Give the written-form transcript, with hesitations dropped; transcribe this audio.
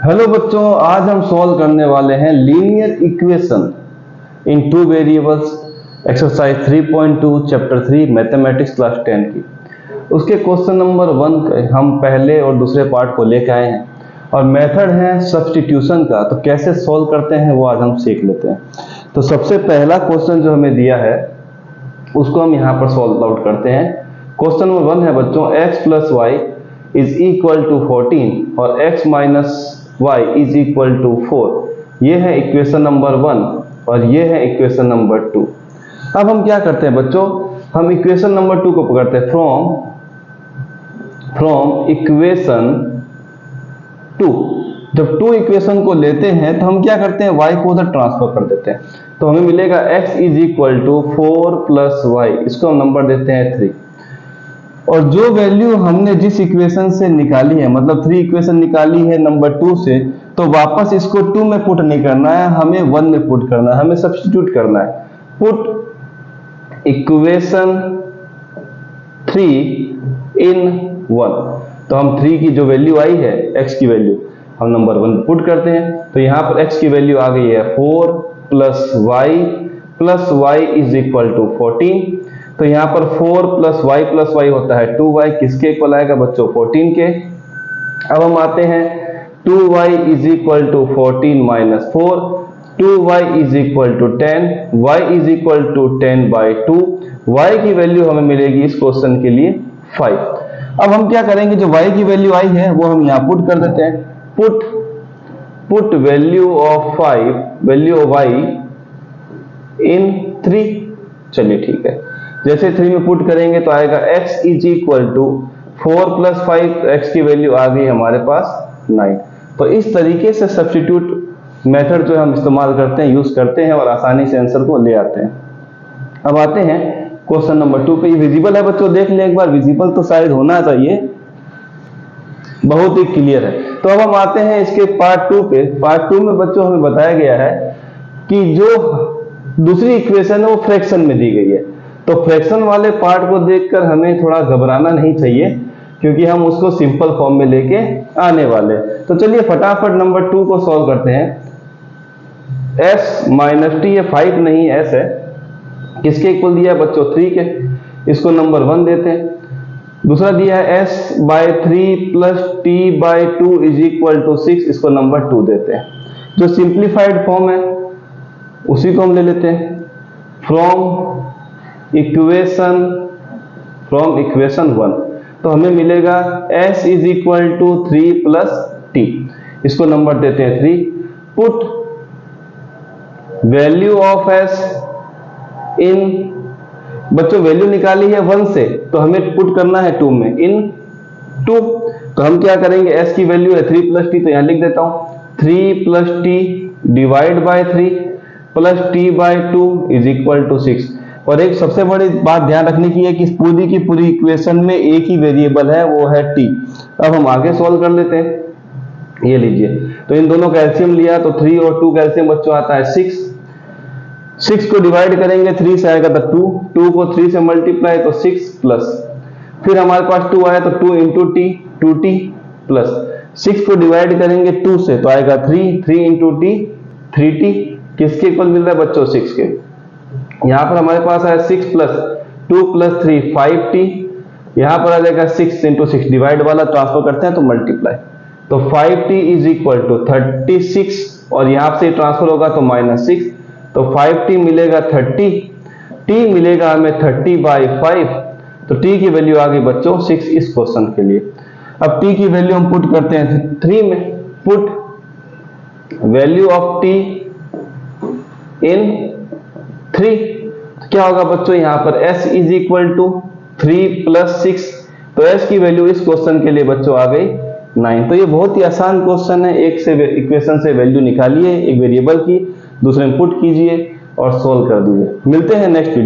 Hello बच्चों, आज हम सॉल्व करने वाले हैं linear equation in two variables exercise 3.2 chapter 3 mathematics class 10 की। उसके क्वेश्चन नंबर 1 हम पहले और दूसरे पार्ट को लेकर आए हैं और मेथड है सब्स्टिट्यूशन का। तो कैसे सॉल्व करते हैं वो आज हम सीख लेते हैं। तो सबसे पहला क्वेश्चन जो हमें दिया है उसको हम यहाँ पर सॉल्व आउट करते हैं। क्वेश्चन नंबर 1 है बच्चों, x plus Y is equal to 14 और x minus y is equal to 4। ये है इक्वेशन नंबर 1 और ये है इक्वेशन नंबर 2। अब हम क्या करते हैं बच्चों, हम इक्वेशन नंबर 2 को पकड़ते हैं फ्रॉम इक्वेशन 2। जब 2 इक्वेशन को लेते हैं तो हम क्या करते हैं, y को उधर ट्रांसफर कर देते हैं। तो हमें मिलेगा x is equal to 4 plus Y, इसको हम नंबर देते हैं 3। और जो वैल्यू हमने जिस इक्वेशन से निकाली है, मतलब 3 इक्वेशन निकाली है नंबर 2 से, तो वापस इसको 2 में पुट नहीं करना है, हमें 1 में पुट करना है, हमें सब्स्टिट्यूट करना है। पुट इक्वेशन 3 इन 1। तो हम 3 की जो वैल्यू आई है, x की वैल्यू, हम नंबर 1 में पुट करते हैं। तो यहाँ पर x की वैल्यू आ गई है 4 plus Y is equal to 14। तो यहाँ पर 4 प्लस वाई होता है 2y, किसके इक्वल आएगा बच्चों, 14 के। अब हम आते हैं 2y is equal to 14 minus 4, 2y is equal to 10, y is equal to 10 by 2। y की वैल्यू हमें मिलेगी इस क्वेश्चन के लिए 5। अब हम क्या करेंगे, जो y की वैल्यू आई है वो हम यहाँ पुट कर देते हैं। Put value of 5, value of y इन 3। चलिए ठीक है, जैसे 3 में पुट करेंगे तो आएगा x is equal to 4 plus 5, x की वैल्यू आ गई हमारे पास 9। तो इस तरीके से सब्स्टिट्यूट मेथड जो हम इस्तेमाल करते हैं, यूज करते हैं और आसानी से आंसर को ले आते हैं। अब आते हैं क्वेश्चन नंबर 2 पे। ये विजिबल है बच्चों, देख लें एक बार, विजिबल तो शायद होना चाहिए, बहुत ही क्लियर है। तो अब हम आते हैं इसके पार्ट 2 पे। पार्ट 2 में बच्चों हमें बताया गया है कि जो दूसरी इक्वेशन है वो फ्रैक्शन में दी गई है। तो फ्रैक्शन वाले पार्ट को देखकर हमें थोड़ा घबराना नहीं चाहिए, क्योंकि हम उसको सिंपल फॉर्म में लेके आने वाले। तो चलिए फटाफट नंबर 2 को सॉल्व करते हैं। s माइनस टी, ये 5 नहीं s है, किसके इक्वल दिया है बच्चों, 3 के। इसको नंबर 1 देते हैं। दूसरा दिया है s by 3 plus T by 2 is equal to 6, इसको नंबर 2 देते हैं। जो सिंप्लीफाइड फॉर्म है उसी को हम ले लेते हैं। फ्रॉम इक्वेशन 1, तो हमें मिलेगा s is equal to 3 plus T, इसको नंबर देते हैं 3। Put value of s in, बच्चों वैल्यू निकाली है 1 से, तो हमें पुट करना है 2 में, इन 2। तो हम क्या करेंगे, s की वैल्यू है 3 प्लस टी, तो यहां लिख देता हूं 3 plus T divide by 3 plus T by 2 is equal to 6। और एक सबसे बड़ी बात ध्यान रखने की है कि पूरी की पूरी इक्वेशन में एक ही वेरिएबल है, वो है t। अब हम आगे सॉल्व कर लेते हैं। ये लीजिए, तो इन दोनों का एलसीएम लिया तो 3 और 2 का एलसीएम बच्चों आता है 6। 6 को डिवाइड करेंगे 3 से आएगा तो 2 को 3 से मल्टीप्लाई तो 6 प्लस, फिर हमारे पास 2 आया तो 2 इंटू टी, 2t प्लस 6 को डिवाइड करेंगे 2 से तो आएगा 3 इंटू टी, 3t, किसके इक्वल मिल रहा है बच्चों, 6 के। यहां पर हमारे पास है 6 प्लस 2 प्लस 3 5t, यहां पर आ जाएगा 6 इंटू 6, डिवाइड वाला ट्रांसफर करते हैं तो मल्टीप्लाई, तो 5t इज इक्वल टू 36, और यहां से ट्रांसफर होगा तो -6, तो 5t मिलेगा 30, t मिलेगा हमें 30 बाई 5। तो t की वैल्यू आ गई बच्चों 6 इस क्वेश्चन के लिए। अब t की वैल्यू हम पुट करते हैं 3 में। Put value of t in 3, क्या होगा बच्चों, यहां पर s is equal to 3 plus 6, तो s की वैल्यू इस क्वेश्चन के लिए बच्चों आ गई 9। तो ये बहुत ही आसान क्वेश्चन है, एक से इक्वेशन से वैल्यू निकालिए एक वेरिएबल की, दूसरे में पुट कीजिए और सोल्व कर दीजिए। मिलते हैं नेक्स्ट वीडियो।